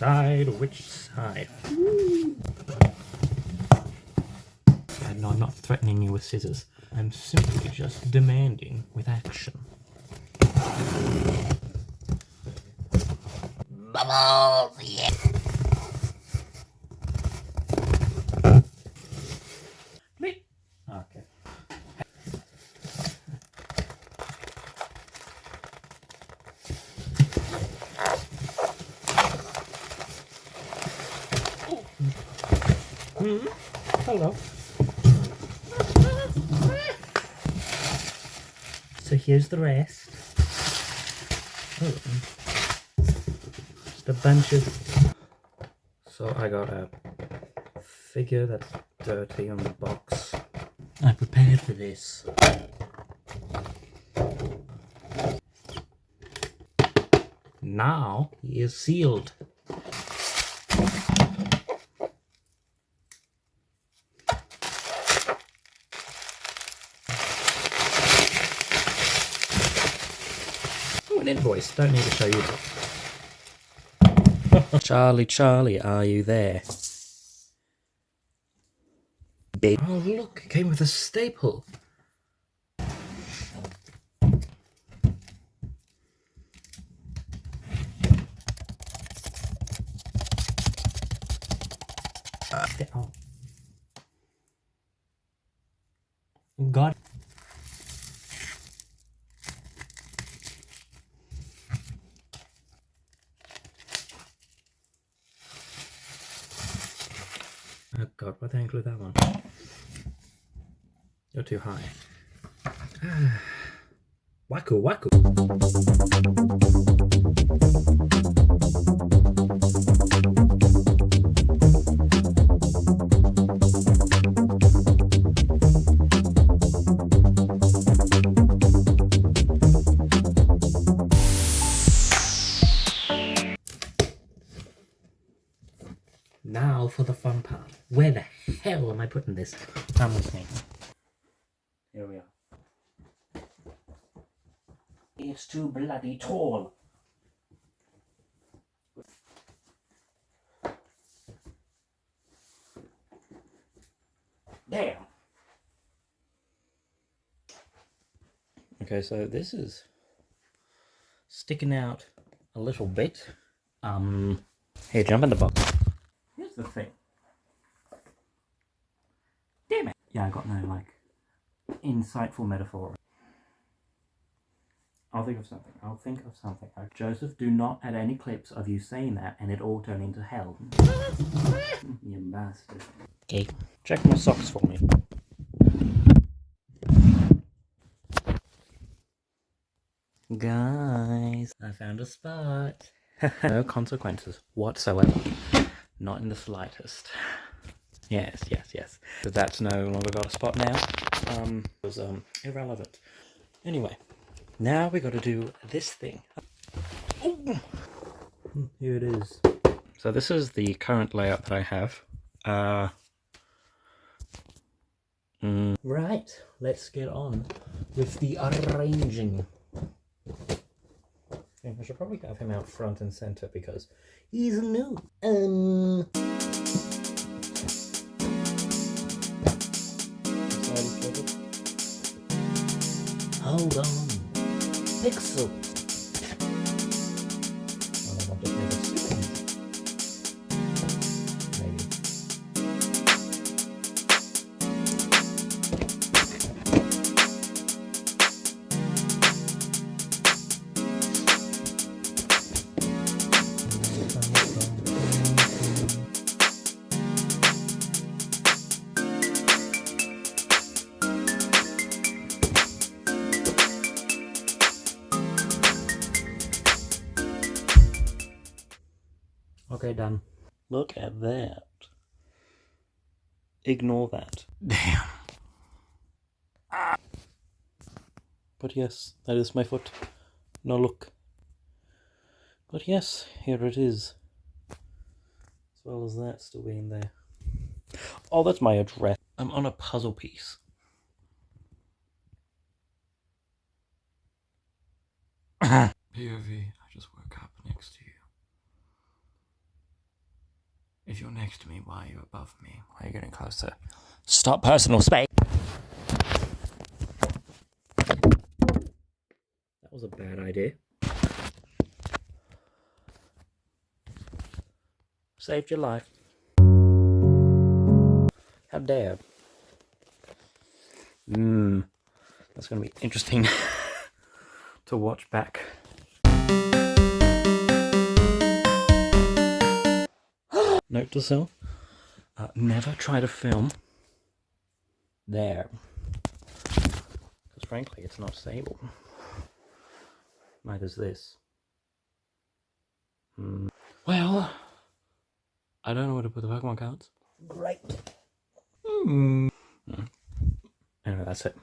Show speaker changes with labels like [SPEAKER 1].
[SPEAKER 1] side? Which side? No, I'm not threatening you with scissors. I'm simply just demanding with action. Bubbles, yeah. Okay. Hello. So here's the rest. Oh. Just a bunch of... So I got a figure that's dirty on the box. I prepared for this. Now he is sealed. Oh, an invoice. Don't need to show you that. Charlie, Charlie, are you there? Big. Oh, look, it came with a staple. Oh. God. Oh God, why did I include that one? You're too high. Wacko, wacko. Now for the fun part. Where the hell am I putting this? Come with me. Here we are. It's too bloody tall. There. Okay, so this is sticking out a little bit. Here, jump in the box. Here's the thing. Damn it. Yeah, I got no, like, insightful metaphor. I'll think of something. Joseph, do not add any clips of you saying that and it all turn into hell. You bastard. Okay. Check my socks for me. Guys, I found a spot. No consequences whatsoever. Not in the slightest. Yes. But that's no longer got a spot now. It was irrelevant. Anyway, now we got to do this thing. Oh! Here it is. So this is the current layout that I have. Right, let's get on with the arranging. I should probably have him out front and center because he's new. Hold on. Pixel. I want to make it super easy. Maybe. Okay, done. Look at that. Ignore that. Damn. But yes, that is my foot. No look. But yes, here it is. As well as that still being there. Oh, that's my address. I'm on a puzzle piece. POV, I just woke up next to you. If you're next to me, why are you above me? Why are you getting closer? Stop personal space! That was a bad idea. Saved your life. How dare. That's going to be interesting to watch back. Note to self, never try to film there. Because frankly, it's not stable. Neither's this. Well, I don't know where to put the Pokemon cards. Great. Anyway, that's it.